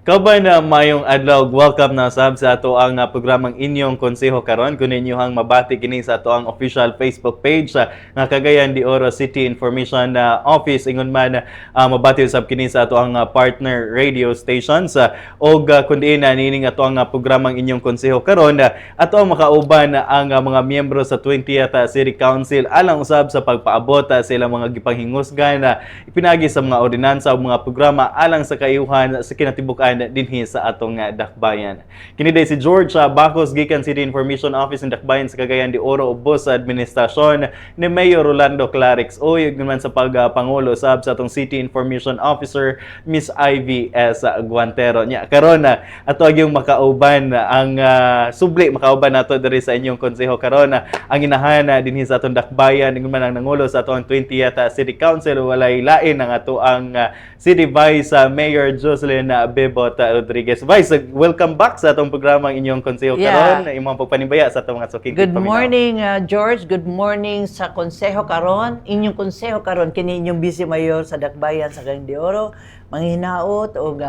Kauban na mayong adlaw, welcome na sab sa ato ang programang inyong konseho karon. Kunin niyo hang mabati kini sa ato ang official Facebook page nga Cagayan de Oro City Information Office. Ingon man mabati sab kini sa ato ang partner radio stations og kundi na nining ato ang programang inyong konseho karon. Ato ang makauban ang mga miyembro sa 20th City Council alang usab sa pagpaabot sa ilang mga gipanghingusgan ipinagi sa mga ordinansa o mga programa alang sa kayuhan sa kinatibukan dinhi sa atong dakbayan. Kini day si George Bacos gikan City Information Office in Dakbayan sa Cagayan de Oro ubos sa administrasyon ni Mayor Rolando Clarix o naman sa pagpangulo sab sa atong City Information Officer Miss Ivy S. Guantero. Nya karon ato yung makauban ang subli makauban nato diri sa inyong konseho karon ang inahan dinhi sa atong dakbayan ingon man ang nangulo sa atong 20th City Council walay lain ang ato ang City Vice Mayor Jocelyn Bebot Rodriguez. Vice, welcome back sa atong programang inyong konseho karon. Imong pagpanibaya sa atong mga suking. Good morning, George. Good morning sa konseho karon. Inyong konseho karon kini inyong Vice Mayor sa Dakbayan sa Cagayan de Oro. Manghinaot og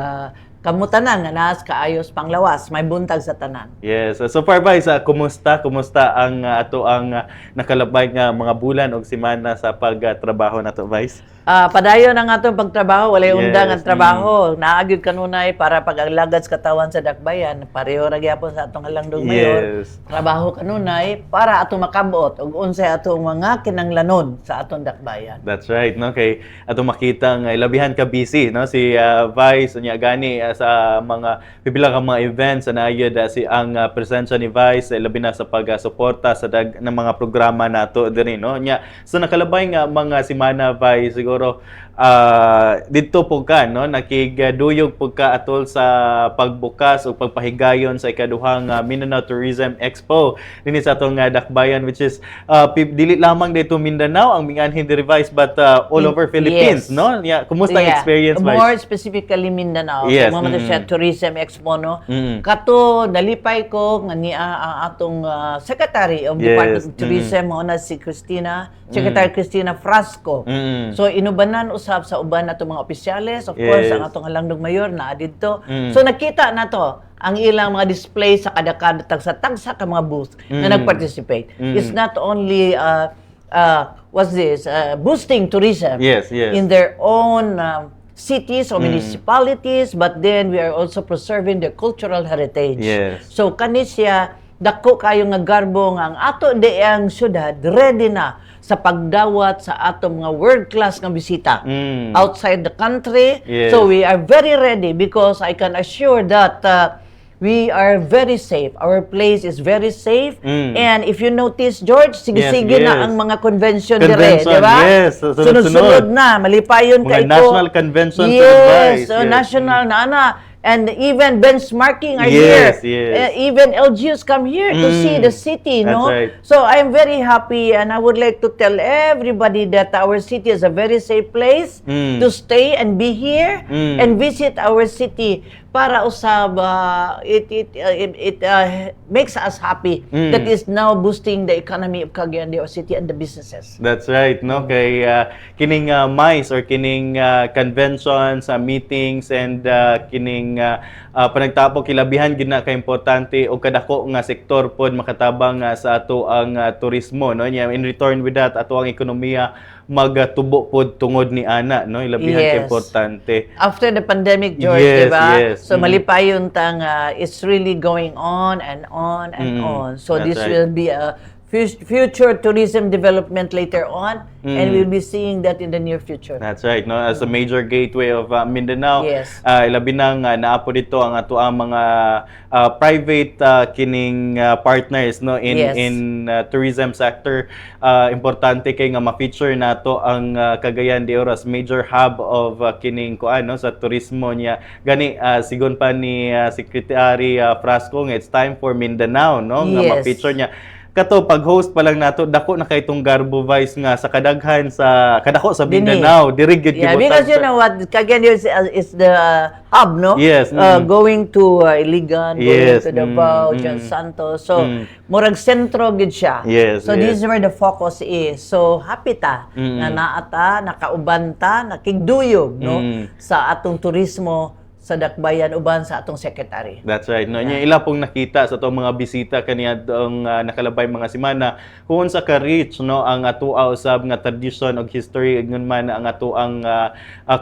kamutanan nga naas kaayos panglawas, may buntag sa tanan. Yes. So far Vice, kumusta ang ato ang nakalabay nga mga bulan o semana sa pagtrabaho nato Vice? Padayon ang atong pagtrabaho, walay undang ang trabaho. Naagid kanunay para pag-aglagad sa katawan sa dakbayan, pareho ra gyapon sa atong halangdog mayor. Yes. Trabaho kanunay para atong makabot og unsay atong mga kinanglanon sa atong dakbayan. That's right, no? Kay atong makita nga ilabihan ka busy, no? Si Vice unya gani sa mga pipila ka mga events na ayud si ang presensya ni Vice labi na sa pagsuporta sa ng mga programa nato diri, no? Nya sa nakalabay nga mga semana Vice siguro dito po ka, no? Nakigduyog po ka atol sa pagbukas o pagpahigayon sa ikaduhang Mindanao Tourism Expo dinhi sa atong dakbayan, which is dili lamang dito Mindanao ang minganhin diri Vice but all over Philippines, yes. no? Kumusta ang experience Vice? More specifically Mindanao. Yes. Mo siya Tourism Expo, no? Kato nalipay ko nga ni ang atong Secretary of Department of Tourism mo na si Secretary Cristina Frasco. So inubanan usab sa uban nato mga opisyales, of course ang atong halangdog mayor na didto. So nakita nato ang ilang mga display sa kada tagsa ka mga booth na nag-participate. It's not only boosting tourism in their own cities or municipalities, but then we are also preserving their cultural heritage. So kani siya dako kayo nga garbo nga ang ato di ang syudad ready na sa pagdawat sa atong mga world-class nga bisita outside the country. So we are very ready because I can assure that we are very safe. Our place is very safe. And if you notice, George, sige-sige na ang mga convention dire, di ba? Yes, sunod-sunod na, malipayon kay ko. National convention. Yes, national na. And even benchmarking are here. Even LGUs come here to see the city, no? Right. So I'm very happy and I would like to tell everybody that our city is a very safe place to stay and be here and visit our city para usab it makes us happy that is now boosting the economy of Cagayan de Oro City and the businesses. That's right, no? Kay kining MICE or kining conventions, meetings and kining panagtapok kilabihan gid na ka importante o kadako nga sektor pod makatabang sa ato ang turismo, no? In return with that ato ang ekonomiya magtubo pod tungod ni ana, no? Ilabihan ka importante. After the pandemic, George, diba? So malipayon tang it's really going on and on and on. So this will be a future tourism development later on, and we'll be seeing that in the near future. That's right, no? As a major gateway of Mindanao, ilabi nang naapo dito ang ato ang mga private kining partners, no, in tourism sector. Importante kay nga ma-feature nato ang Cagayan de Oro as major hub of kining kuan, no, sa turismo niya. Gani sigon pa ni Secretary Frasco nga it's time for Mindanao, no, nga ma-feature niya. Kato pag-host pa lang nato dako na kay tong Garbo Vice nga sa kadaghan sa kadako sa Mindanao diri gyud because you know what Cagayan is the hub, no? Going to Iligan, going to Davao, Jan Santos, so murag sentro gyud siya. So this is where the focus is. So happy ta na naata nakaubanta nakigduyog, no, sa atong turismo sa Dakbayan uban sa atong secretary. That's right. No, nya ila pong nakita sa atong mga bisita kaniya dong nakalabay mga semana kung sa ka-reach no ang atoa usab nga tradition ug history ingon man ang atoang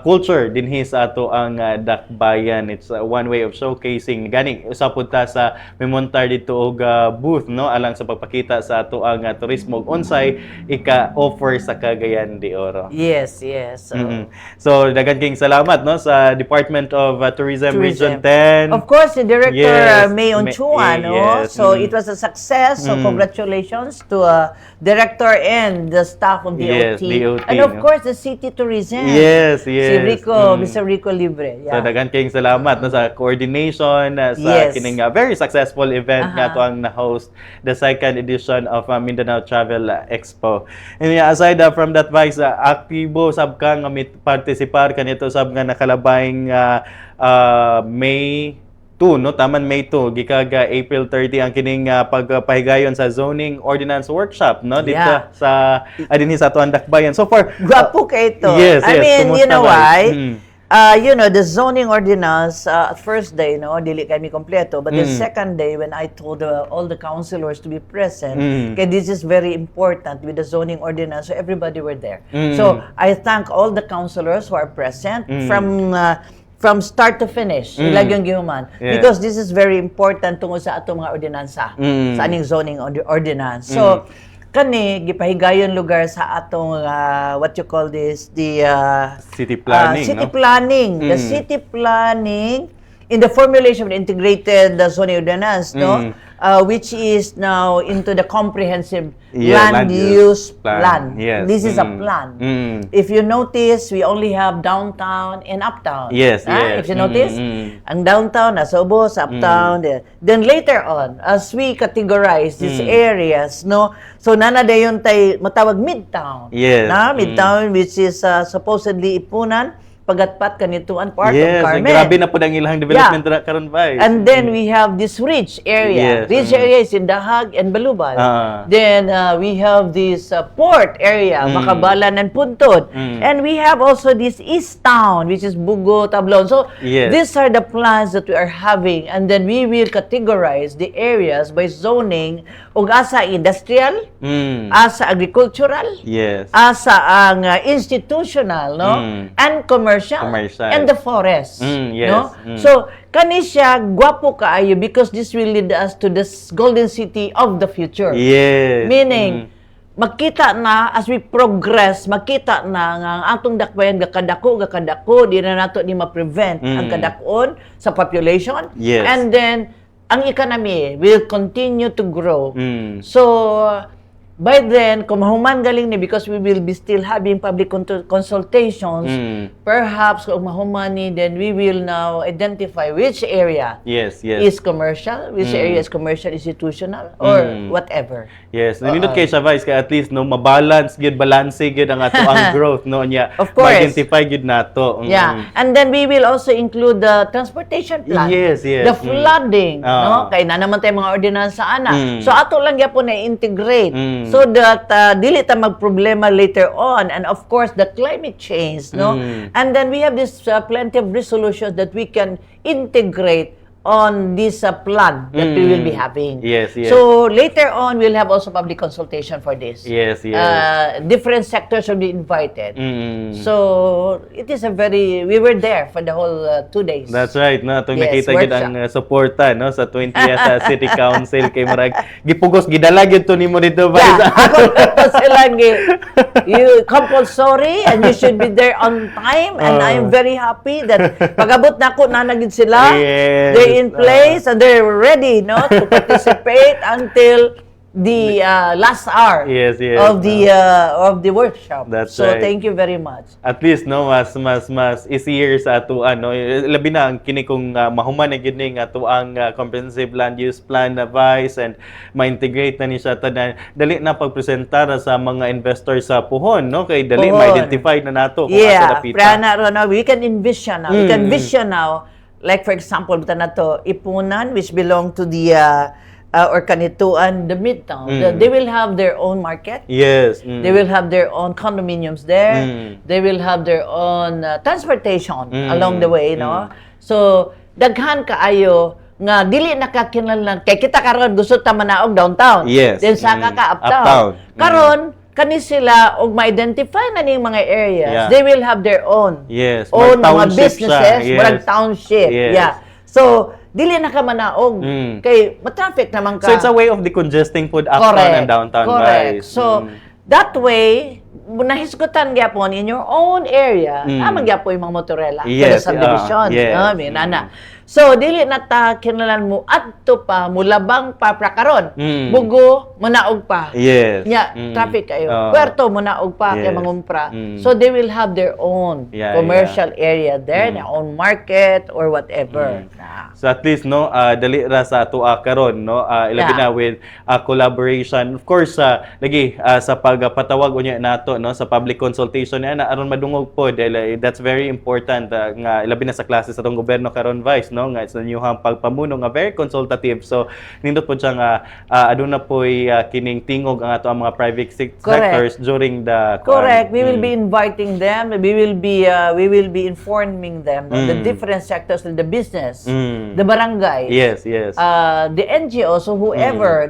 culture dinhi sa ato ang Dakbayan. It's one way of showcasing gani usab pud ta sa memontar dito og booth no alang sa pagpakita sa ato ang turismo ug unsay ika-offer sa Cagayan de Oro. Yes, yes. So daghang king salamat no sa Department of Tourism Region 10. Of course, the director Yes. May Onchua, no? Yes. So it was a success. So congratulations to director and the staff of DOT. Yes, DOT, And of no? course, the city tourism. Yes, Si yes. Rico, Mr. Rico Libre. So Yeah. daghang kayong salamat no, sa coordination sa Yes. kining very successful event nga to ang na-host the second edition of Mindanao Travel Expo. And aside from that Vice, aktibo sab ka nga participar kanito sab nga nakalabayng May 2 no taman May 2 gikaga April 30 ang kining pagpahigayon sa zoning ordinance workshop no dito Yeah. sa dinhi sa tuan Dakbayan. So far Gwapo kay ito. Yes, I yes. mean, you Kumusta, know Vice? why? You know, the zoning ordinance, first day, no, dili kami kompleto. But the second day, when I told all the councilors to be present, okay, this is very important with the zoning ordinance, so everybody were there. So, I thank all the councilors who are present from start to finish. Ilag yung gihuman. Yeah. Because this is very important tungkol sa atong mga ordinansa, sa aning zoning ordinance. So, kani gipahigayon lugar sa atong what you call this, the city planning city no? planning. The city planning in the formulation of the integrated zoning ordinance, no, which is now into the comprehensive land use plan. Yes. This is a plan. If you notice, we only have downtown and uptown. Yes, yes. If you notice, ang downtown nasa ubos, uptown there. Then later on, as we categorize these areas, no, so nana dayon tay matawag midtown. Yes. Na midtown, which is supposedly Ipunan, Pagatpat, Kanituan, part Yes, of Carmen. grabe na po ang ilang development karon Vice. And then we have this ridge area. Yes. Ridge area is in Dahag and Balubal. Ah. Then we have this port area, Makabalan and Puntod. And we have also this East Town, which is Bugo, Tablon. So Yes. these are the plans that we are having. And then we will categorize the areas by zoning ug asa industrial, asa agricultural, Yes. asa ang institutional, no? And commercial. And the forest. Yes. No? So, kani siya gwapo kaayo because this will lead us to this golden city of the future. Yes. Meaning, makita na as we progress, makita na nga ang atong Dakbayan gakadako, di na nato ni ma-prevent ang kadakon sa population. Yes. And then, ang economy will continue to grow. So, by then, kung mahuman galing ni, because we will be still having public consultations, perhaps kung mahuman ni, then we will now identify which area Yes, yes. is commercial, which area is commercial, institutional, or whatever. Yes, nindot kay siya Vice kay at least no mabalance gyud balance gyud ang ato ang growth no nya. Of course. Ma-identify gyud nato. Yeah, and then we will also include the transportation plan. Yes, yes. The flooding, no? Kay na naman tayo mga ordinansa ana. So ato lang gyapon na integrate so that dili ta magproblema later on, and of course the climate change, no? And then we have this plenty of resolutions that we can integrate on this plan that we will be having. Yes, yes. So later on, we'll have also public consultation for this. Yes, yes. Different sectors will be invited. So it is we were there for the whole 2 days. That's right, no? Itong Yes, nakita gyud ang suporta no sa 20th City Council kay murag gipugos gidala gyud to nimo dito Vice. Yeah, ako sila you compulsory and you should be there on time, and I'm very happy that pag-abot na ako nanagid sila. Yes. They're in place and they're ready, no, to participate until the last hour Yes, yes. of the workshop. That's so right. thank you very much. At least no mas easier sa ato ano labi na ang kini kung mahuman na gyud ning ato ang comprehensive land use plan na Vice and ma-integrate na ni siya tanan dali na pagpresentar sa mga investors sa puhon no kay dali Puhon. ma-identify na nato kung asa dapita. Prana Rona, we can envision now. We can vision now. Like for example, buta na to, Ipunan, which belong to the or Kanituan, the Midtown. They will have their own market. Yes. They will have their own condominiums there. They will have their own transportation along the way, no? So, daghan kaayo nga dili nakakinahanglan kay kita karon gusto ta manaog downtown. Yes. Then saka ka uptown. Uptown. Karon kani sila og ma-identify na ning mga areas, Yeah. they will have their own. Yes. Own mga Mag-township businesses, siya. Yes. murag township. Yes. Yeah. So, dili na ka manaog kay ma-traffic naman ka. So it's a way of decongesting food uptown and downtown Correct. guys. So, that way, nahisgutan gyapon in your own area, naman gyapon yung mga motorela Yes, sa subdivision. yes. Minana. So, dili na ta kinahanglan mo adto pa, mulabang pa karon. Bugo, munaog pa. Yes. Traffic kayo. Oh. Puerto, munaog pa kay Yes. mangumpra. So, they will have their own commercial area there, their own market or whatever. So at least no dali ra sa ato karon no ilabi na with collaboration of course lagi sa pagpatawag unya nato no sa public consultation na aron madungog pod that's very important nga ilabi na sa klase sa tong gobyerno karon vice no nga sa inyong pagpamuno nga very consultative so nindot pod siya nga aduna poy kining tingog ang ato ang mga private sectors during the Correct. We will be inviting them. We will be informing them the different sectors of the business, the barangay, yes the NGO, so whoever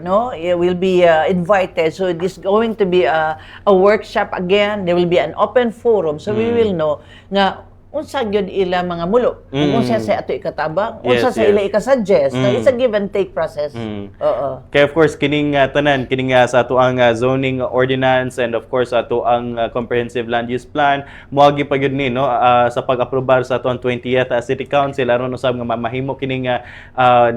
will be invited. So it is going to be a workshop again. There will be an open forum, so we will know nga unsa gyud ila mga mulo, unsa sa ato ikatabang, unsa sa ila ikasuggest. So it's a give and take process. Oo. Kaya of course kining tanan kining sa ato ang zoning ordinance and of course ato ang comprehensive land use plan moagi pa gyud ni no sa pag-aprobar sa ato ang 20th City Council aron usab nga mamahimo kining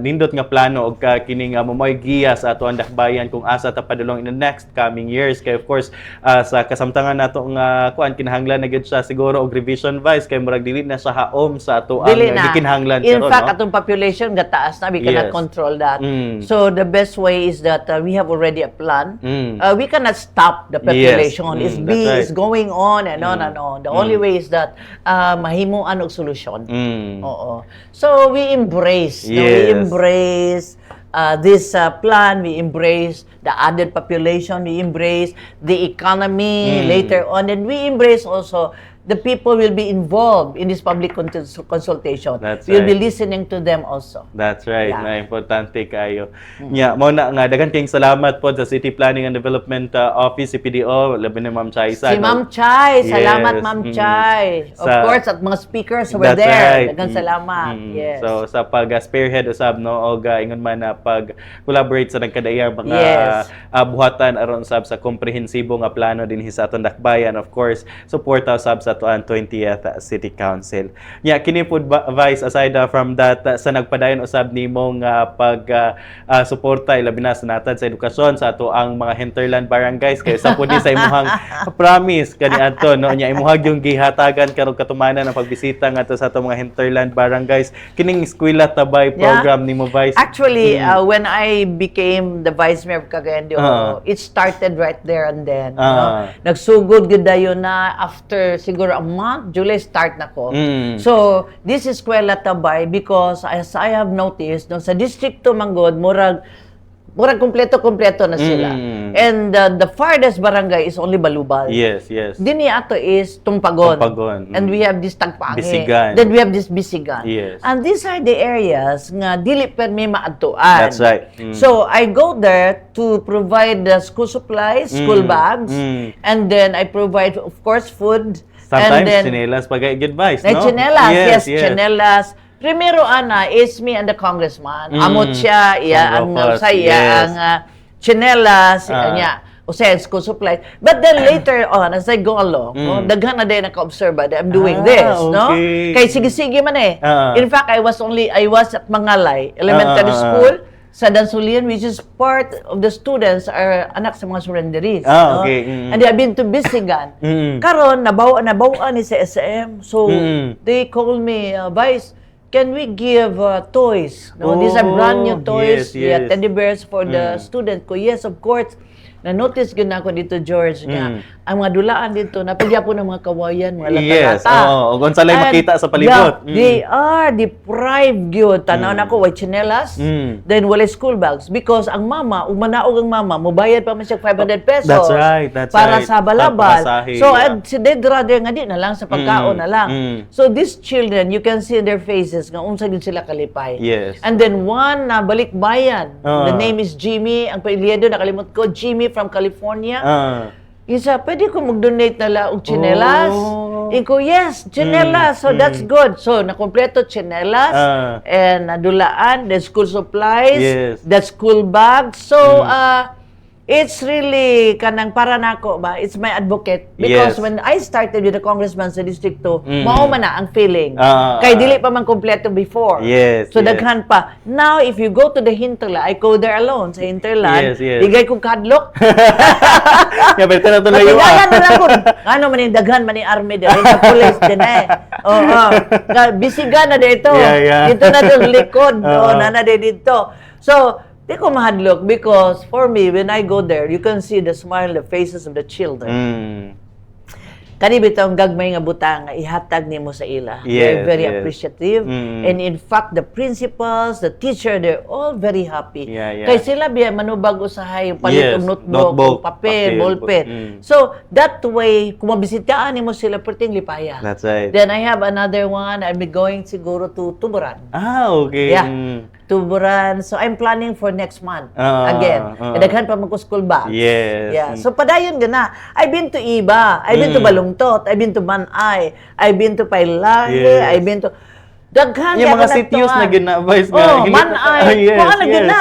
nindot nga plano og kining mamoy giya sa ato ang dakbayan kung asa ta padulong in the next coming years. Kaya of course sa kasamtangan nato nga kuan kinahanglan na gyud siya siguro og revision vice kay murag dili na sa haom sa ato ang gikinahanglan in karon fact no? atong population gataas na we cannot control that. So the best way is that we have already a plan. We cannot stop the population. Yes. It's going on and on and on. The only way is that mahimuan og solusyon. Oo. So we embrace this plan, we embrace the added population, we embrace the economy later on, and we embrace also the people will be involved in this public consultation. We'll be listening to them also. That's right. Na importante kayo. Mo na nga daghang kayong salamat po sa City Planning and Development Office CPDO labi ni Ma'am Chai. Si Ma'am Chai, salamat Ma'am Chai. Of course at mga speakers were there. Daghang salamat. Yes. So sa pag-spearhead usab no og ingon man na pag-collaborate sa nagkadayang mga buhatan aron usab sa komprehensibo nga plano dinhi sa atong dakbayan. Of course, suporta usab sa ato ang 20th City Council. Kini pod Vice aside from that sa nagpadayon usab nimong pag suporta ilabi na sa natad sa edukasyon sa ato ang mga hinterland barangays kay sa pud sa imong promise kaniadto no nya imuhag yung gihatagan karong katumanan ng pagbisita ngadto sa ato mga hinterland barangays kining eskwela tabay program nimo Vice. Actually when I became the Vice Mayor of Cagayan de Oro, it started right there and then. Nagsugod gud dayon na after siguro a month, July start na ko. So, this is Eskwela Tabay because as I have noticed, no, sa Distrito Manggod, murag kompleto na sila. And the farthest barangay is only Balubal. Yes. Dini ato is Tumpagon. And we have this Tagpangi. Bisigan. Then we have this Bisigan. Yes. And these are the areas nga dili permi maadtuan. That's right. So I go there to provide the school supplies, school bags, and then I provide of course food. Sometimes and then chinelas pag-good Vice, no? Chinelas, yes, chinelas. Primero ana is me and the congressman. Amot siya, ang chinelas, niya. O sa school supplies. But then later on, as I go along, daghan na din naka-observe that I'm doing this, no? Kay sige-sige man eh. In fact, I was at Mangalay Elementary School sa Dansulian, which is part of the students are anak sa mga surrenderies. No? And they have been to Bisigan. Karon, nabawaan ni sa SM. So, they call me, Vice, can we give toys? No, these are brand new toys. Yes. Teddy bears for the students. Ko, yes, of course. na-notice gyud ako dito, George, nga ang mga dulaan dito napilya po ng mga kawayan, mga Yes, lata-lata. kung salay makita sa palibot. Yeah, they are deprived gyud. Tanaw na ko, white chinelas, then wala school bags. Because ang mama, umanaog ang mama, mubayad pa man siya 500 pesos. That's right, that's para right. sa balabal. Papasahe, So, yeah. they'd rather nga di na lang sa pagkaon na lang. So, these children, you can see in their faces nga unsa gyud sila kalipay. Yes. And then one na balikbayan. The name is Jimmy. Ang pailyedo, nakalimot ko, Jimmy from California. Isa, pwede ko mag-donate na lang og chinelas? Iko, yes, chinelas. So, that's good. So, nakompleto chinelas and nadulaan, the school supplies, Yes. the school bags. So, it's really kanang para nako ba, it's my advocate because Yes. when I started with the congressman sa District 2, mao man na ang feeling. Ah, Kay dili pa man kompleto before. Yes, So yes. daghan pa. Now if you go to the Hinterland, I go there alone sa Hinterland, Yes, yes. digay kong kadlok. Kaya pwede na tuloy yung Patigayan na lang ko. Ano man yung daghan man yung army din, yung police din eh. Oo. Bisigan na dito. Yeah. Dito na itong likod. Oo. Na dito. So, di ko mahadlok because for me, when I go there, you can see the smile on the faces of the children. Kani bitong gagmay nga butang nga ihatag nimo sa ila. They're Yes, very yes. appreciative. And in fact, the principals, the teacher, they're all very happy. Yeah. Kay sila biya manubag usahay palit Yes, og notebook, notebook, og papel, papel, ballpen. So that way, kung mabisitaan nimo sila perting lipaya. That's right. Then I have another one. I'll be going siguro to Tuburan. Okay. Yeah. Tuburan. So I'm planning for next month Ah, again. Daghan pa man ko school bags. Yes. Yeah. So padayon gana. I've been to Iba, I've been to Balungtot, I've been to Manay, I've been to Pailahe, Yes. I've been to daghan Yung kaya mga ako sitios na natuan. gina-advise nga. Oh, Hindi- Manay. Yes, Kung ano yes. gina.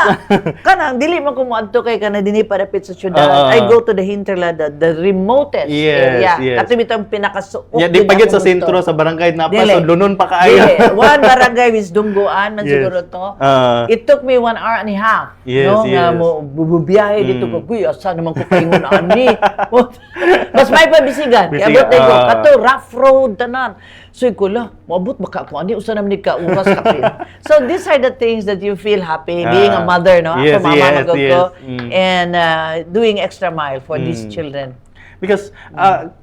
Kanang dili man ko moadto kay kana dinhi parapit sa syudad. I go to the hinterland, the remotest Yes, area. yes. Kato bitang pinakasuok. Yeah, di din pagit ako sa gusto. sentro sa barangay na pa, Dili. so lunon pa Dili. kaayo. One barangay is Dungguan man Yes. siguro to. It took me 1 hour and a half. Yes, no, nga yes. mo bububiyahe dito ko. Kuya, asa naman ko paingon ani. Mas may pabisigan. Kaya Bisigan, abot na ko. Kato, rough road, tanan. So, ikula, maabot baka ko ani. Usa naman ni ka, uras kapin. So, these are the things that you feel happy being a mother, no? Yes, Ako, mama, yes, magod ko. yes. And doing extra mile for these children. Because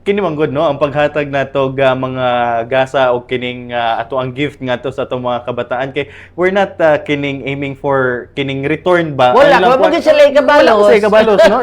kini man good no ang paghatag nato ga mga gasa o kining ato ang gift nga to sa atong mga kabataan kay we're not kining aiming for kining return ba. Wala, Ang ilang wala mo gid sila ikabalos. Wala mo sa ikabalos no.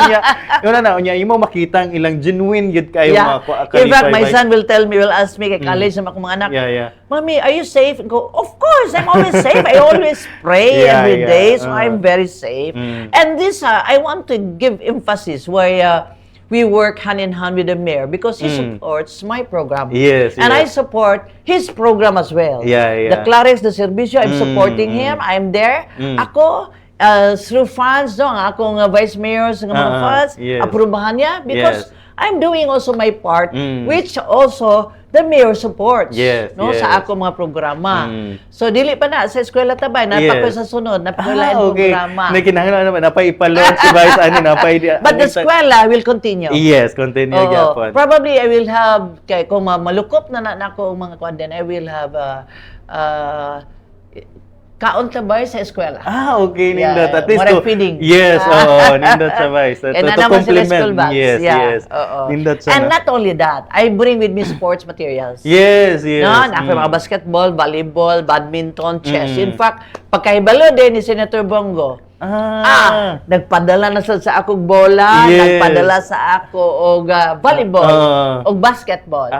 Yun na unya imo makita ang ilang genuine gid kayo mga In fact, my son will tell me, will ask me kay college sa mga anak, Yeah. Mommy, are you safe? Go, of course, I'm always safe. I always pray every day, so I'm very safe. And this, I want to give emphasis where we work hand in hand with the mayor because he supports my program. Yes, And I yes. support his program as well. Yeah. The Clarex, the Servicio, I'm supporting him. I'm there. Ako, through funds, no, ang akong vice mayor sa mga funds, yes. aprubahan niya because Yes. I'm doing also my part, which also the mayor supports, Yes, no, yes. sa ako mga programa. So dili pa na sa eskwela tabay, napako Yes. sa sunod, napakalain Okay. programa. Na kinahanglan naman napay ipalon si Vice ani napay. But the eskwela will continue. Yes, continue Oo. gyapon. Probably I will have kay kung malukop na nako ang mga kwan din, I will have kaon tabay sa eskwela. Okay, Yeah, nindot. At least more to, feeding. Yes, oo, nindot sa Vice. And To naman sila complement. school bags. Yes, Yeah, yes. oo. Nindot sa And not only that, I bring with me sports materials. Yes, yes. No, mga basketball, volleyball, badminton, chess. In fact, pagkaibalo din ni Senator Bongo, nagpadala na sa akong bola, Yes. nagpadala sa ako og volleyball, og basketball.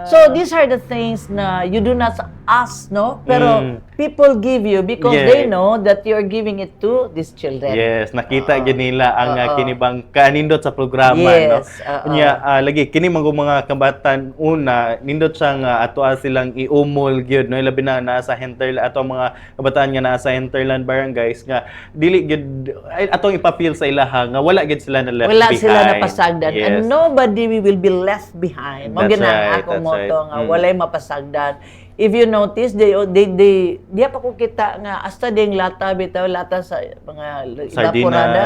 So these are the things na you do not ask, no? Pero people give you because Yeah. they know that you're giving it to these children. Yes, nakita gyud nila ang kinibang kanindot sa programa, no. Yes, Unya lagi kini mga kabatan una nindot siya nga ato silang iumol gyud no labi na sa hinterland ato mga kabataan nga naa sa hinterland barangays nga dili gyud atong ipapil sa ilaha nga wala gyud sila na left Wala behind. sila napasagdan. Yes. And nobody will be left behind. Mo That's ginang right, akong that's motto right. nga walay mapasagdan. if you notice, they diya pa ko kita nga hasta ding lata bitaw lata sa mga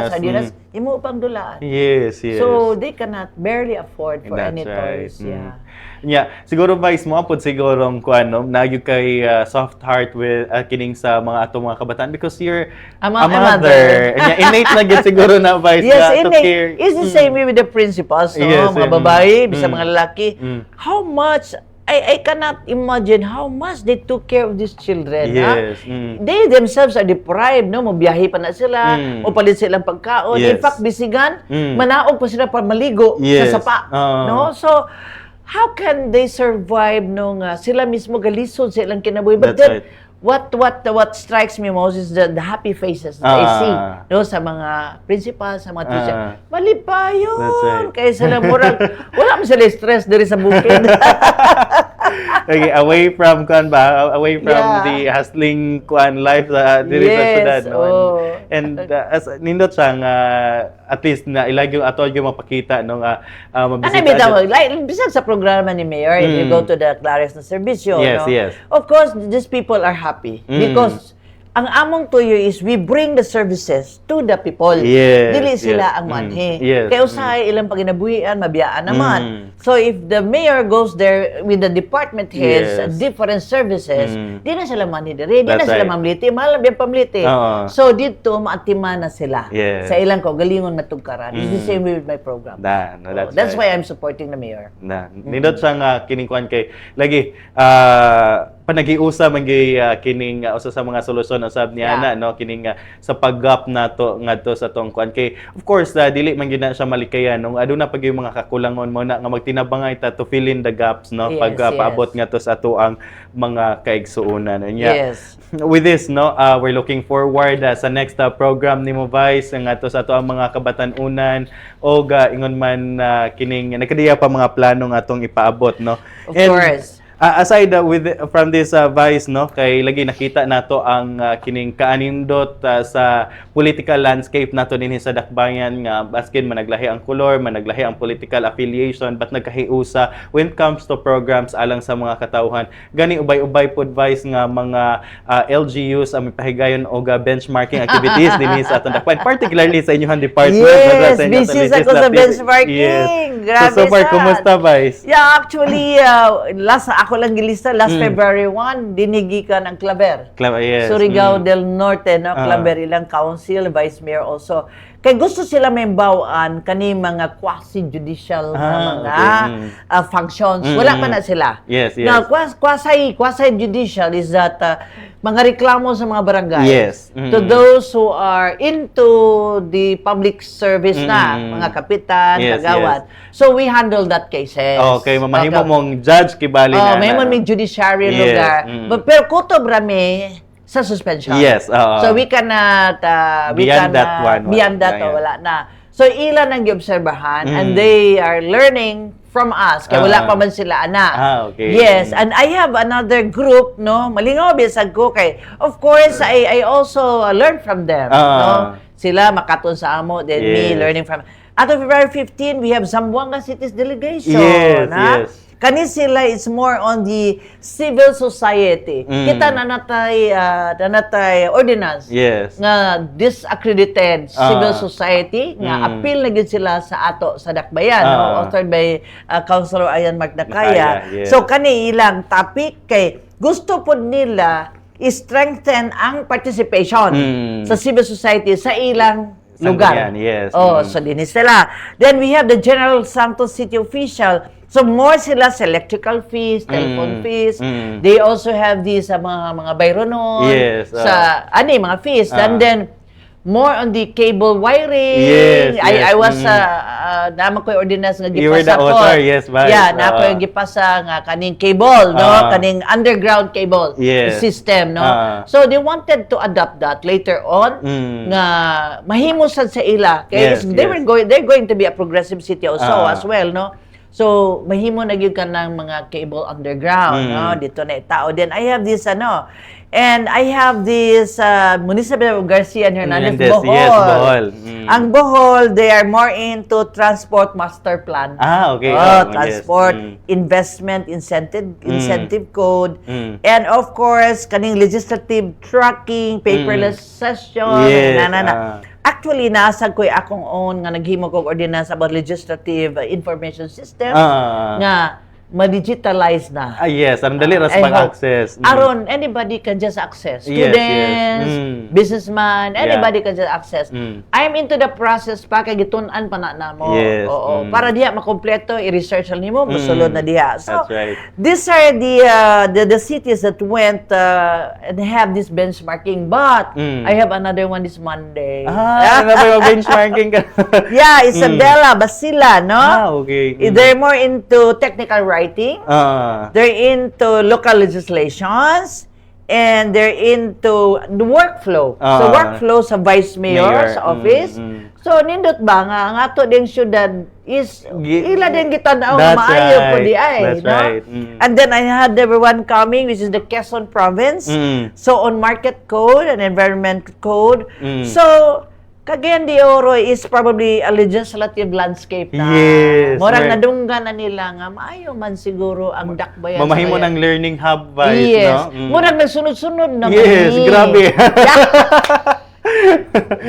sardinas, imo pang dulaan. Yes, yes. So they cannot barely afford for That's any right. toys. Yeah. Yeah, siguro Vice mo apod siguro kuano nagyo kay soft heart with kining sa mga ato mga kabataan because you're a mother. Yeah, innate na gyud siguro na Vice yes, to care. It's the same way with the principals, no? Yes, mga babae, bisa mga lalaki. How much I cannot imagine how much they took care of these children. Yes. They themselves are deprived, no? Mabiyahe pa na sila, o palit silang pagkaon. Yes. In fact, bisigan, manaog pa sila para maligo sa sapa. No? So, how can they survive nung sila mismo galisod sa ilang kinabuhi? But then, what strikes me most is the happy faces that I see, no, sa mga principal, sa mga teacher. Malipa yun. Kaya sila murag, wala mo sila stress diri sa bukid. Okay, away from the hustling life diri sa syudad, no? And as nindot sang at least na ilagyo ato yung mapakita nung mabisita. Bisag sa programa ni Mayor, if you go to the Clares na Serbisyo, yes, no? Yes. Of course, these people are happy because ang among tuyo is we bring the services to the people. Yes, Dili sila ang manhi. Yes. Kaya usahay ilang paginabuhian, mabiyaan naman. So if the mayor goes there with the department heads, different services, di na sila manhi diri, di na sila mamliti, mahal na pamliti. So dito maatiman na sila sa ilang galingon matugkaran. It's the same way with my program. That's why I'm supporting the mayor. Nindot sang kining kay lagi panagiusa man kining usa sa mga solusyon usab niya na no kining sa paggap nato ngadto sa tong kuan kay of course dili man gyud na siya malikayan nung aduna pag yung mga kakulangon mo na nga magtinabangay ta to fill in the gaps no pag paabot ngadto sa ato ang mga kaigsuonan niya. With this no we're looking forward sa next program nimo Vice ngadto sa ato ang mga kabatan-unan o ingon man kining nagkadiya pa mga plano nga atong ipaabot no. Of course. Aside from this Vice no kay lagi nakita nato ang kining kaanindot sa political landscape nato dinhi sa dakbayan nga baskin managlahi ang kolor managlahi ang political affiliation but nagkahiusa when it comes to programs alang sa mga katawhan gani ubay-ubay pod Vice nga mga LGUs ang pahigayon og benchmarking activities dinhi sa atong dakbayan particularly sa inyong department sa busy sa ko sa benchmarking. Grabe so far kumusta Vice? Yeah, actually ako lang gilista last February 1 dinigikan ang Claver. Surigao del Norte no Claver ilang council vice mayor also. Kay gusto sila membawaan kani mga quasi-judicial na mga functions. Wala pa na sila. Now, quasi-judicial is that mga reklamo sa mga barangay to those who are into the public service na, mga kapitan, kagawad. So, we handle that cases. Okay, mamahimo mong judge kibali na. May may judiciary lugar. Pero kutob rami sa suspension. So we cannot beyond that wala na. So ilan ang giobserbahan and they are learning from us kaya wala pa man sila ana. Yes, and I have another group no malingaw bisag ko kay of course I also learn from them no. Sila makaton sa amo then me learning from. At February 15 we have Zamboanga City's delegation. Kani sila is more on the civil society. Kita na natay ordinance nga disaccredited civil society nga appeal na gid sila sa ato sa dakbayan authored by Councilor Ayan Magdakaya. So kani ilang topic kay gusto pod nila i-strengthen ang participation sa civil society sa ilang lugar. So din sila. Then we have the General Santos City official. So more sila sa electrical fees, telephone fees. They also have these mga bayronon sa mga fees. And then more on the cable wiring. I was naman ko ordinance nga gipasa ko. Na ko gipasa nga kaning cable, no, kaning underground cable system, no. So they wanted to adopt that later on nga mahimo sad sa ila. Kay they're going to be a progressive city also as well, no. So, mahimo na gyud ka ng mga cable underground, no? Dito na tao. Then I have this and I have this Municipal of Garcia and Hernandez, Bohol. Yes, Bohol. Ang Bohol, they are more into transport master plan. Okay. Transport investment incentive code. And of course, kaning legislative tracking, paperless session. Yes. Actually, nasa ko'y akong own nga naghimo kong ordinance about legislative information system nga ma-digitalize na. Yes, ang dali ras mag-access. Aron, anybody can just access. Students, businessman, anybody can just access. I'm into the process pa, kay gitun-an pa na namo. Yes. Oo. Para diha makompleto, i-research lang nimo, musulod na diha. So, that's right. these are the cities that went and have this benchmarking. But, I have another one this Monday. Ano ba yung benchmarking ka? Yeah, Isabela, Basila, no? Okay. They're more into technical writing. They're into local legislations. And they're into the workflow. So, workflow sa Vice Mayor's office. So, nindot ba nga, ang ato ding syudad is, ila din kita na maayo po di ay. That's right. And then, I had everyone coming, which is the Quezon Province. So, on market code and environment code. So, Cagayan de Oro is probably a legislative landscape na. Yes. Morang nadunggan na nila nga, maayo man siguro ang dakbayan. Mamahimo ng learning hub vibes, yes. no? Morang nagsunod-sunod na. Yes, grabe.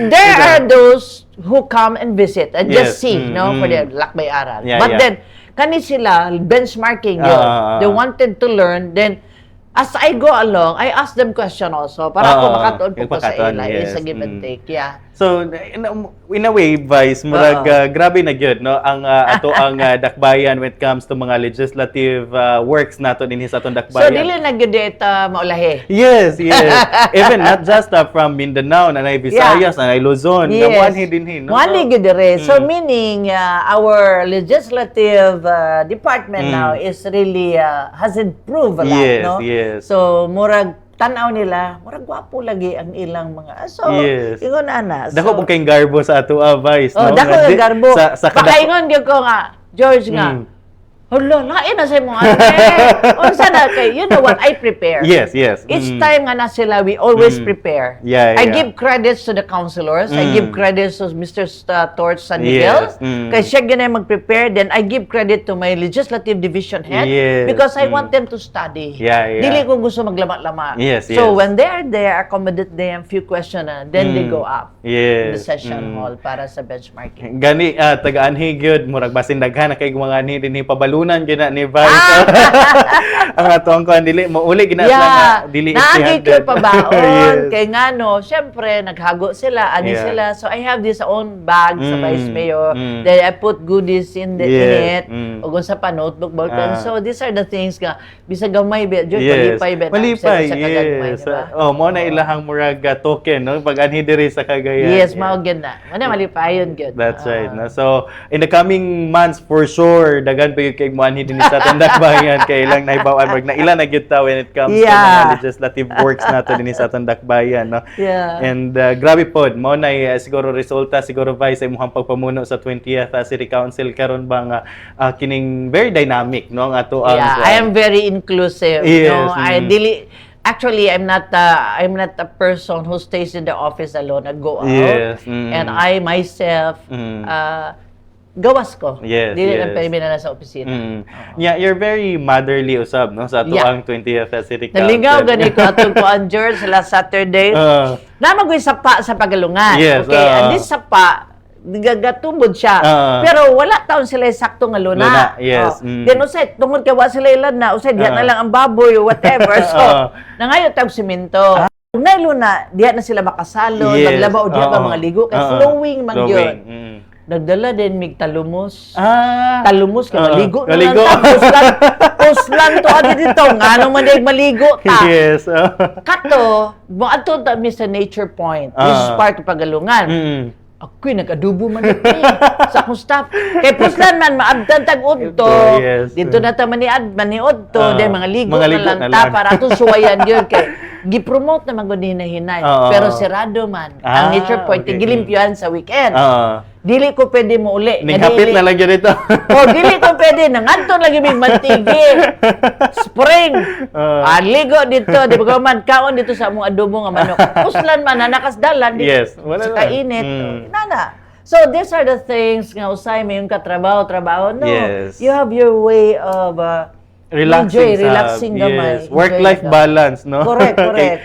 There are those who come and visit and just Yes. see, no, for their lakbay-aral. Yeah, But yeah. then, kani sila, benchmarking yun. They wanted to learn, then, as I go along, I ask them question also para ako makatuon po sa ila sa give and take. Yeah. So, in a way, Vice, murag, grabe na gyud no? Ang ato ang dakbayan when it comes to mga legislative works nato dinhi sa atong dakbayan. So, dili na gyud ita maulahi. Yes. Even not just from Mindanao, nanay Visayas, nanay Luzon, namuanhi dinhi, no? Muanhi gyud dire. So, meaning, our legislative department now is really, has improved a lot, no? Yes. So, murag tanaw nila, murag gwapo lagi ang ilang mga. So, ingon ana. Dako po kayong garbo sa ato, Vice, no? Dako ang garbo. Sa pakaingon gyud ko nga, George nga, hala, lain na sa mga unsa na kay, you know what, I prepare. Yes. Each time nga na sila, we always prepare. I give credits to the councilors. I give credits to Mr. Torch San Miguel. Kay siya ganay mag-prepare. Then I give credit to my legislative division head. Because I want them to study. Dili ko gusto maglama-lama. So when they are there, accommodate them, few questions, then they go up in the session hall para sa benchmarking. Gani, tagaan-hi gyud murag basin daghan na kay mga ni dinhi pabalunan gyud ni Vice. Ang atong kuan dili mo uli gina nga dili naagi ko pabaon kay ngano syempre naghago sila ani sila, so I have this own bag sa Vice Mayor that I put goodies in it ug sa pa notebook bulletin. So these are the things nga bisag gamay jud malipay mo na ilahang murag token no pag anhi diri sa Cagayan. Mao gyud na malipayon gyud. That's right. So in the coming months for sure daghan pa yung kay muanhi dinhi sa atong dakbayan kay ilang nahibaw-an na ilan na gyud ta when it comes to mga legislative works nato dinhi sa atong dakbayan, no? And grabe pod mo na siguro resulta siguro Vice sa imong pagpamuno sa 20th City Council karon ba nga kining very dynamic, no, nga ato ang I am very inclusive, no. Actually, I'm not a person who stays in the office alone. I go out and I myself gawas ko. Dili lang permi na sa opisina. You're very motherly usab no sa ato ang 20th City Council. Nalingaw gani ko atong kuan George last Saturday. Namagoy sapa sa Pagalungan. Okay, and this sapa gatumbod siya. Pero wala taon sila sakto nga luna. Then usay tungod kay wa sila ilan na usay diha na lang ang baboy or whatever. So nangayo tag simento. Ngay luna diha na sila makasalo, naglabaw diha mga ligo kay flowing man gyud. Nagdala din mig talumos. Talumos kay maligo na lang puslan to adi dito ngano man day maligo ta. Kato mo adto ta Mr. Nature Point. This is part of Pagalungan. Ako'y nag-adubo man dito sa akong staff. Kay puslan man, maabdan tag-udto. Dito na ta maniad, maniudto. Then mga ligo na lang ta para itong suwayan yun. Kay gipromote naman ko din hinay. Oo. Pero sirado man. Ang nature point, okay. gilimpyuhan sa weekend. Oo. Dili ko pwede mo uli. Ninghapit na lang yun ito. Dili ko pwede. Nangadto lagi may mantigi. Spring. Ligo dito. Di ba man, kaon dito sa among adobo nga manok. Puslan man, nakasdalan. Yes. Wala sa na. kainit. Nana. So, these are the things nga usay may yung katrabaho. No. Yes. You have your way of relaxing gamay. Work-life balance, no? Correct.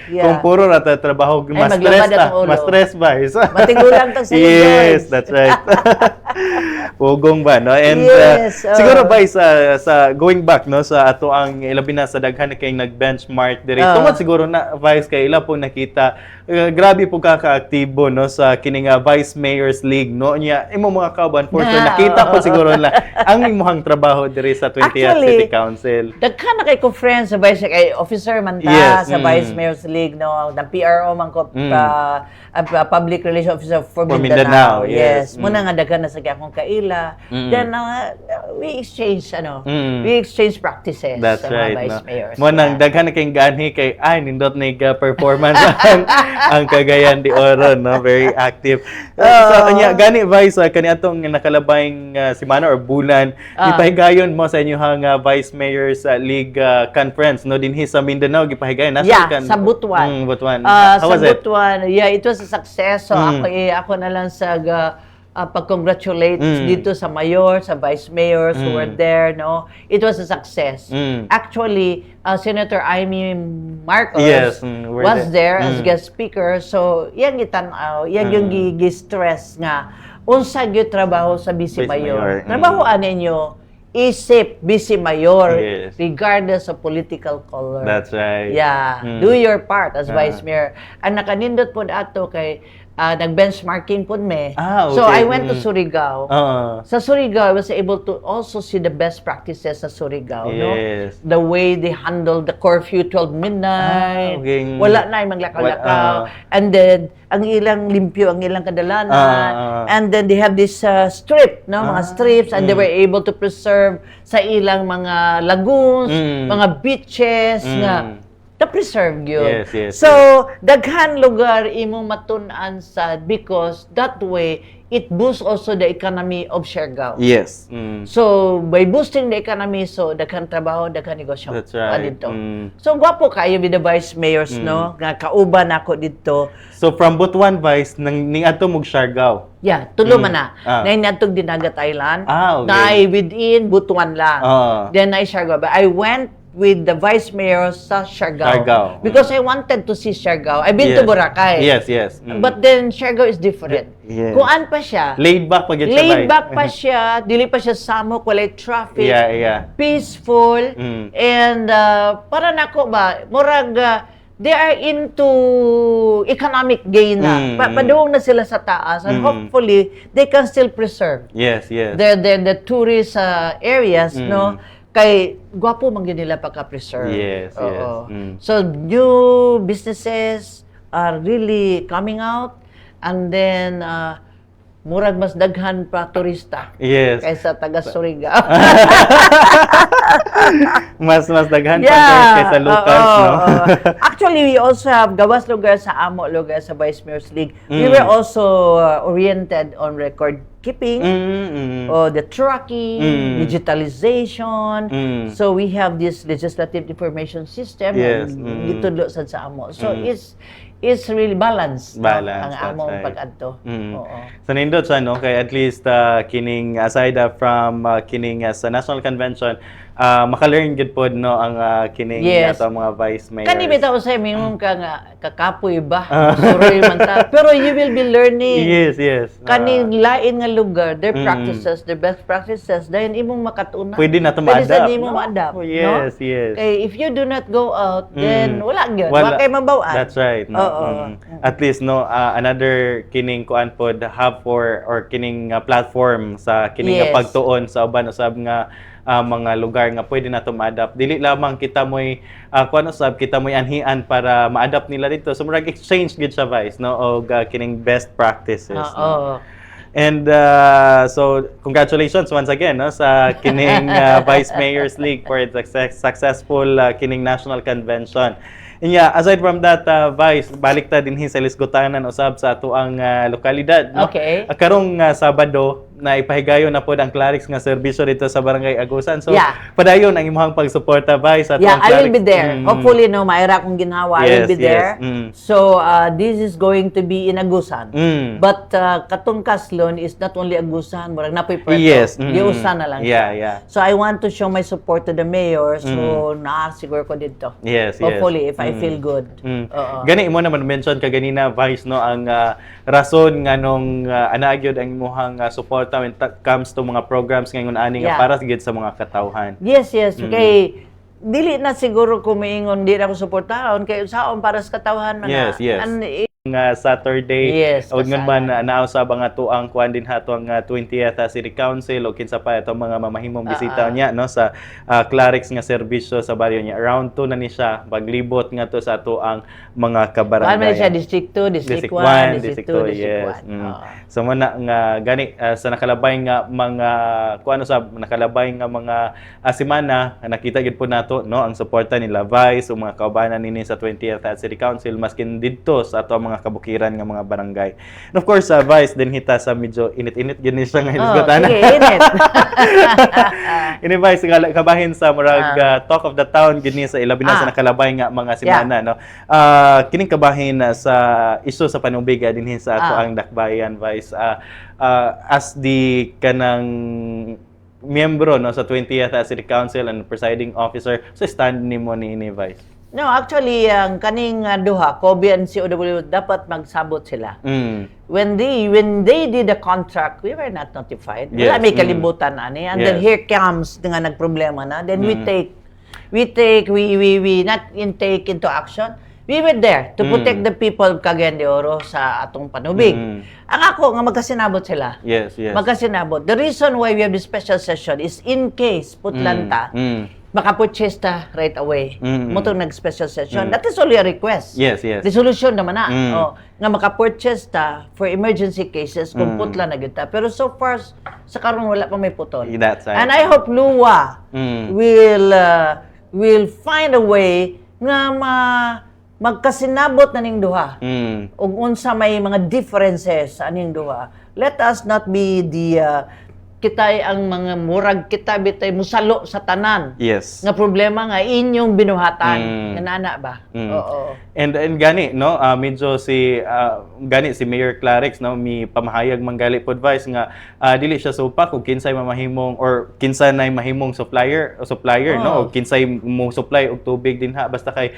Yeah. Kung puro rata trabaho, mas stress mas stress ba? Matigulang tag sa Yes, that's right. Pugong ba, no? And siguro ba sa going back, no, sa ato ang ilabi na sa daghan na kay nag-benchmark diri. Tungod siguro na Vice kay ila po nakita grabe po ka-aktibo, no, sa kining Vice Mayors League, no? Nya imo mga kauban for sure nakita po siguro na ang imong trabaho diri sa 20th City Council. Daghan na kay ko friends sa Vice kay officer man ta sa Vice Mayor's League, no, ng PRO man ko public relations officer for Mindanao. Yes. Muna nga daghan na sa akong kaila. Then we exchange we exchange practices sa mga Vice Mayors. Mo nang daghan na kay ganhi kay nindot na performance ang Cagayan de Oro, no, very active. So nya gani Vice kani atong nakalabayng semana or bulan ipahigayon mo sa inyong Vice Mayors League conference, no, dinhi sa Mindanao gipahigayon sa Butuan. Butuan. Sa Butuan. Yeah, it was a success. So ako na lang sa pag-congratulate dito sa mayor, sa vice mayors who were there, no. It was a success. Actually, Senator Amy Marcos was there as guest speaker. So, yan yung gi-stress nga unsa gyud trabaho sa vice mayor. Trabahoan ninyo isip vice mayor regardless of political color. That's right. Yeah, do your part as vice mayor. Ang nakanindot pod ato kay nag-benchmarking po me. Okay. So, I went to Surigao. Sa Surigao, I was able to also see the best practices sa Surigao. No? The way they handle the curfew 12 midnight. Wala na yung maglakaw-lakaw. And then, ang ilang limpyo, ang ilang kadalanan. And then, they have this strip, no? Mga strips. And they were able to preserve sa ilang mga lagoons, mga beaches, nga na-preserve yun. So, daghan lugar imong matun-an sad because that way, it boosts also the economy of Siargao. Yes. So, by boosting the economy, so daghan trabaho, daghan negosyo. That's right. Dito. So, gwapo kayo with the vice mayors, no? Nga kauban ako dito. So, from Butuan Vice, ning ato mog Siargao. Yeah, tulo man na. Na inatog Dinagat Island. Na within Butuan lang. Then, na Siargao. But I went with the vice mayor sa Siargao. Because I wanted to see Siargao. I've been to Boracay. Yes. But then Siargao is different. Kuan pa siya. Laid back pa pa siya. Dili pa siya samok, walay traffic. Peaceful. And para nako ba, murag they are into economic gain na. Paduong na sila sa taas and hopefully they can still preserve. The tourist areas, no? Kay gwapo man gyud nila pagka-preserve. So new businesses are really coming out and then murag mas daghan pa turista kaysa taga Surigao. mas daghan pa kaysa locals, no? Actually, we also have gawas lugar sa amo lugar sa Vice Mayor's League. We were also oriented on record keeping, the tracking, digitalization. So we have this legislative information system gitudlo sad sa amo. So it's really balanced ang among pag-adto. So nindot sa kay at least kining aside from kining sa National Convention maka-learn gid pod no ang kining ato mga vice mayors. Kani bitaw usay mingon ka nga kakapoy ba? Sorry man ta. Pero you will be learning. Kani lain nga lugar, their practices, their best practices, then imong makatuna. Pwede na to ma-adapt. Pwede imong ma-adapt. Yes. Kay if you do not go out, then wala gyud. Wa kay mabaw-an. That's right. No? At least no another kining kuan pod hub or kining platform sa kining pagtuon sa uban usab nga mga lugar nga pwede na to ma-adapt. Dili lamang kita mo'y kita mo'y anhian para ma-adapt nila dito. So murag exchange gid sa Vice, no, og kining best practices. No? And so congratulations once again no sa kining Vice Mayors League for its successful kining National Convention. Yeah, aside from that, Vice, balik ta din sa Lisgotanan usab sa ato ang lokalidad, no? Okay. Karong Sabado na ipahigayon na pod ang Clarix nga serbisyo dito sa Barangay Agusan. So, Yeah. padayon ang imong pagsuporta, Vice, sa Yeah, atong I will Clarix. be there. Hopefully, no, mayra kong ginhawa. I will be there. So, this is going to be in Agusan. But katong Kaslon is not only Agusan, murag napoy Puerto. Yes. Diusan na lang siya. Yeah. So, I want to show my support to the mayor. So, siguro ko dito. Yes. Hopefully, if I feel good. Gani mo naman mention kaganina, Vice, no, ang rason nga nung anagyod ang imong support when it comes to mga programs ngayon ani nga Yeah. para gid sa mga katawhan. Yes. Kay dili na siguro ko maingon di na ko suportahon kay saon para sa katawhan mga Yes. Saturday Yes, og ngon man kasalan. nausab ang ato ang kuan din hato ang 20th City Council o kinsa pa ato mga mamahimong bisita niya no sa Clarix nga serbisyo sa baryo niya. Around 2 na ni siya paglibot nga to sa ato ang mga kabarangay. Kuan man siya District 2, District 1, District 2, yes. District 1. So man nga gani sa nakalabay nga mga kuan usab nakalabay nga mga semana nakita gid po nato no ang suporta nila Vice o mga kaubanan nini sa 20th City Council maskin didto sa ato ang mga kabukiran nga mga barangay. And of course, Vice din hita sa medyo init-init gini siya nga Lisgotanan. Sige, init. Ini Vice kabahin sa murag talk of the town gini sa ilabi na sa nakalabay nga mga semana no. Kining kabahin sa isyu sa panubiga dinhi sa ato ang dakbayan Vice. As the kanang miyembro no sa 20th City Council and presiding officer, so stand nimo ni Vice. No, actually, ang kaning duha, Kobe and COW, dapat magsabot sila. When they did the contract, we were not notified. Wala may kalibutan ani. And then here comes nga nagproblema na. Then we not take into action. We were there to protect the people of Cagayan de Oro sa atong panubig. Ang ako nga magkasinabot sila. Yes. Magkasinabot. The reason why we have this special session is in case putlanta, makapurchase ta right away. Motong nag-special session. That is only a request. Yes. Resolution naman na. Nga makapurchase ta for emergency cases kung putla na gyud ta. Pero so far, sa karon wala pa may putol. That's right. And I hope LUWA will find a way nga magkasinabot na ning duha. Ug unsa may mga differences sa aning duha. Let us not be the kitay ang mga murag kita bitay musalo sa tanan. Yes. Nga problema nga inyong binuhatan. Nana ba? Oo. And gani no medyo gani si Mayor Clarix no mi pamahayag manggali pod Vice nga dili siya supak kung kinsay mamahimong or kinsa nay mahimong supplier no o kinsay mo supply og tubig dinha basta kay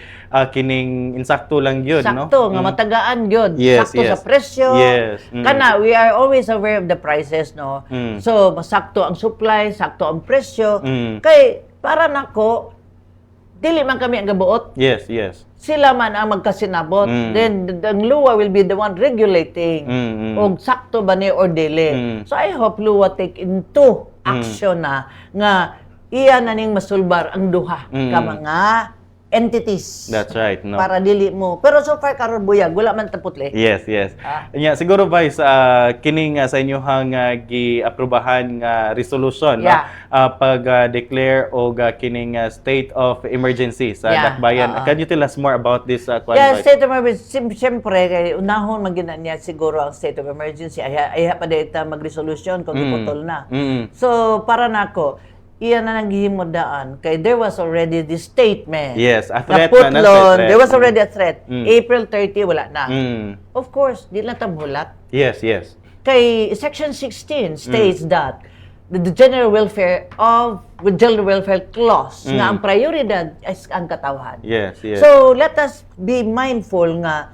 kining insakto lang gyud no. Sakto nga matagaan gyud. Yes, Sakto sa presyo. Yes. Kana we are always aware of the prices no. So sakto ang supply, sakto ang presyo. Kay para nako dili man kami ang gabuot. Yes. Sila man ang magkasinabot. Then ang LUWA will be the one regulating. Og sakto ba ni or dili. So I hope LUWA take into action na nga iya na ning masulbar ang duha ka mga entities. That's right, no. Para dili mo. Pero so far karon buyag wala man taputli. Yes. Nya siguro Vice kining sa inyohang gi-aprobahan nga resolution no pag-declare og kining state of emergency sa dakbayan. Can you tell us more about this Vice? State of emergency siyempre kay unahon magina niya siguro ang state of emergency ay pa data mag-resolution kung iputol na. So para nako iyan na naghihimodaan kay there was already this statement. Yes, a threat na threat. There was already a threat. April 30 wala na. Of course, di lang tabulat. Yes. Kay Section 16 states that the general welfare clause nga ang prioridad is ang katawhan. Yes. So let us be mindful nga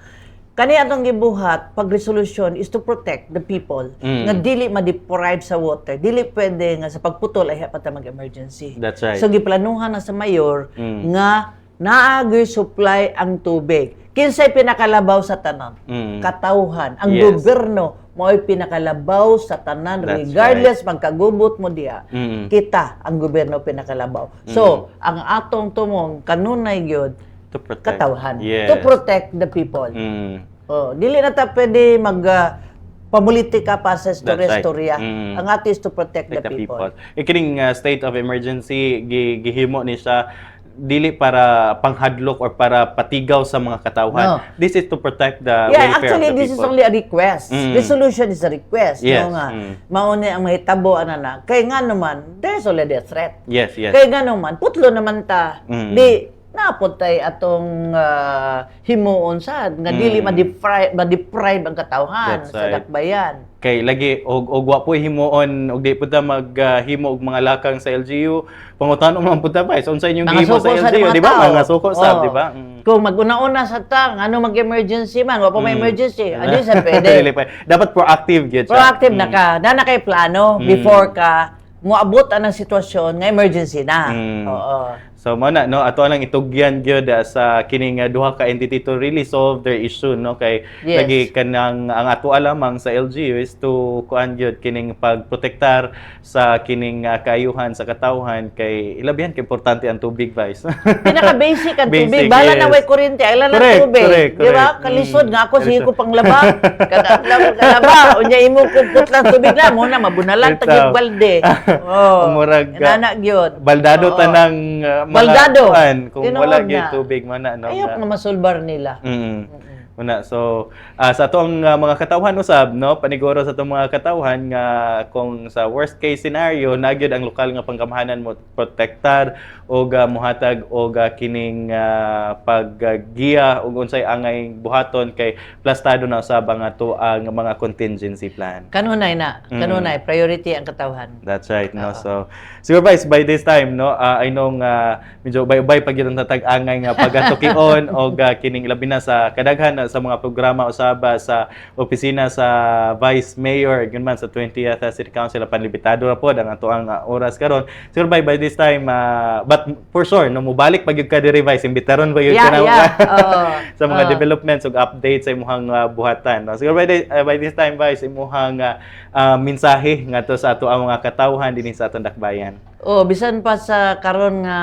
kani atong gibuhat pag resolution is to protect the people nga dili ma-deprive sa water, dili pwede nga sa pagputol ay hapata mag-emergency. That's right. So giplanuhan na sa mayor nga naagi supply ang tubig. Kinsay pinakalabaw sa tanan? Katawhan. Ang gobyerno mo'y pinakalabaw sa tanan. That's regardless magkagubot mo diha. Kita ang gobyerno pinakalabaw. So ang atong tumong kanunay gyud to protect. Katawhan. Yes. To protect the people. Dili na ta pwede pamulitika pa sa istorya. Ang ato is to protect the people. Ikining state of emergency gihimo ni siya dili para panghadlok or para patigaw sa mga katawhan. No. This is to protect the Yeah, welfare actually, of the this is people. only a request. Resolution is a request. Yes. No, nga. Mauni ang mahitabo, na. Kaya nga naman, there's already a threat. Yes. Kaya nga naman, putlo naman ta. Di, naputay atong himuon sad nga dili ma-deprive ang katawhan That's sa right. dakbayan. Kay lagi og wa po himuon og di pud ta maghimo og mga lakang sa LGU, pangutan man pud ta ba so unsa inyong Mga gihimo sa suko sa LGU, mga di ba? tao. Mga suko sa, Oo. di ba? Kung mag-una-una sa tang, ano mag-emergency man, wa pa may emergency, adi sa pwede. Dili pa. Dapat proactive gyud siya. Proactive na ka, na kay plano before ka moabot ang sitwasyon nga emergency na. Oo. So mo na no ato lang itugyan gyud sa kining duha ka entity to really solve their issue no kay Yes. lagi kanang ang ato alamang sa LGU is to kuan gyud kining pagprotektar sa kining kaayuhan sa katawhan kay ilabihan kay importante ang tubig, Vice. Pinaka-basic ang Basic, tubig. Bala na yes. way kuryente, ay lang na Correct, tubig. correct, Di ba? correct. Kalisod nga ako, sige ko pang laba. Kalaba. Unya imo kupot lang tubig lang. Muna, mabunalan, Ito. tagig balde. Oh. Murag, Inana gyud. Baldado Oo. tanang mga Baldado. kuan, kung Tinuod wala gyud na. tubig man na no. Ayok nga masulbar nila. Una, so sa atong mga katawhan usab no paniguro sa atong mga katawhan nga kung sa worst case scenario nagyud ang lokal nga pangkamahanan mo protektar o muhatag o kining paggiya ug unsay angay buhaton kay plastado na usab ang ato ang mga contingency plan. Kanunay na. Kanunay. Priority ang katawhan. That's right, no. So, siguro guys, by this time, no, I know medyo bay-bay pag yun tatag-angay nga pagatukion o kining labi na sa kadaghan sa mga programa usaba sa opisina sa Vice Mayor, yun man sa 20th City Council, panlibitado na po ang ato ang oras karon. Siguro by this time, but for sure, no, mubalik pag yun ka diri Vice, imbitaron ba yun ka na sa mga developments ug updates sa imuhang buhatan. No? Siguro by this time, Vice, imuhang mensahe nga to sa ato ang mga katawhan dinhi sa atong dakbayan. Bisan pa sa karon nga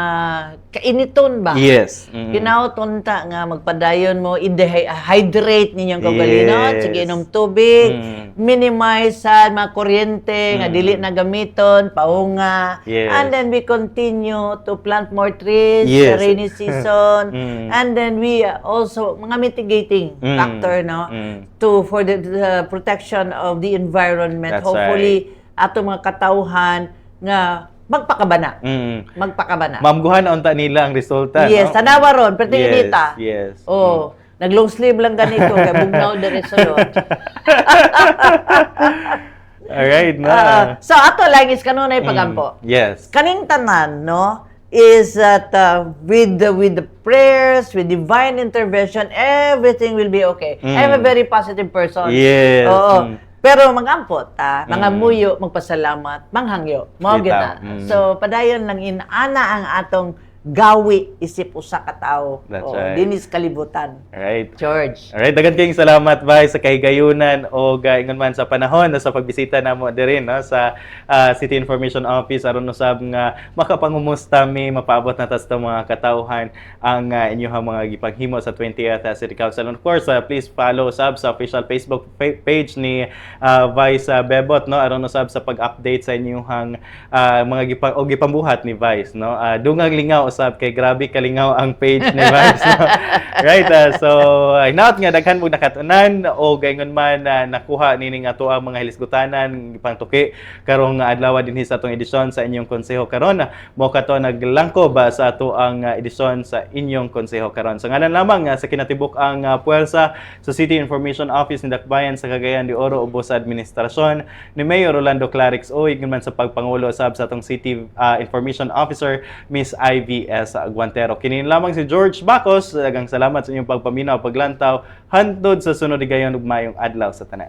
kainiton ba? Yes. Kinauton ta nga magpadayon mo, hydrate ninyong kaugalingon, Yes. sige inom tubig, minimize sa mga kuryente nga dili na gamiton, paunga. Yes. And then we continue to plant more trees Yes. sa rainy season. And then we also mga mitigating factor no for the protection of the environment. That's Hopefully ato mga katawhan nga magpakabana. Magpakabana. Mamguhan na unta nila ang resulta, Yes, no? tanawa ron, pero inita. Yes. Oh, nag-long sleeve lang ganito, kay bugnaw dire sulod. Alright, no. So ato lang is kanunay pagampo. Yes. Kaning tanan, no, is that with the prayers, with divine intervention, everything will be okay. I'm a very positive person. Yes. Oo. Pero mag-ampot, mga muyo, magpasalamat, manghangyo. Mao gyud na. So padayon lang inaana ang atong gawi isip usa ka tawo. That's right. Dinis kalibutan. Alright. George. Alright, dagan kayong salamat ba sa kahigayunan o ingon man sa panahon na sa pagbisita namo diri no sa City Information Office aron usab nga makapangumusta mi mapaabot na ta sa mga katawhan ang inyong mga gipanghimo sa 20th City Council. And of course, please follow usab sa official Facebook page ni Vice Bebot no aron usab sa pag-update sa inyong mga gipambuhat ni Vice no. Dungang lingaw usab kay grabe kalingaw ang page ni Vice. No? Right, so hinaut nga daghan mo nakatunan o gaingon man nakuha nining ato ang mga hilisgutanan pangtuki karong adlaw dinhi sa atong edisyon sa inyong konseho karon. Mo kato naglangkob sa ato ang edisyon sa inyong konseho karon. So ngalan lamang sa kinatibuk ang puwersa sa City Information Office ni Dakbayan sa Cagayan de Oro ubos sa administrasyon ni Mayor Rolando Clarix o ingon man sa pagpangulo usab sa atong City Information Officer Miss Ivy S. Guantero. Kini lamang si George Bacos. Daghang salamat sa inyong pagpaminaw, paglantaw, hantod sa sunod higayon ug mayong adlaw sa tanan.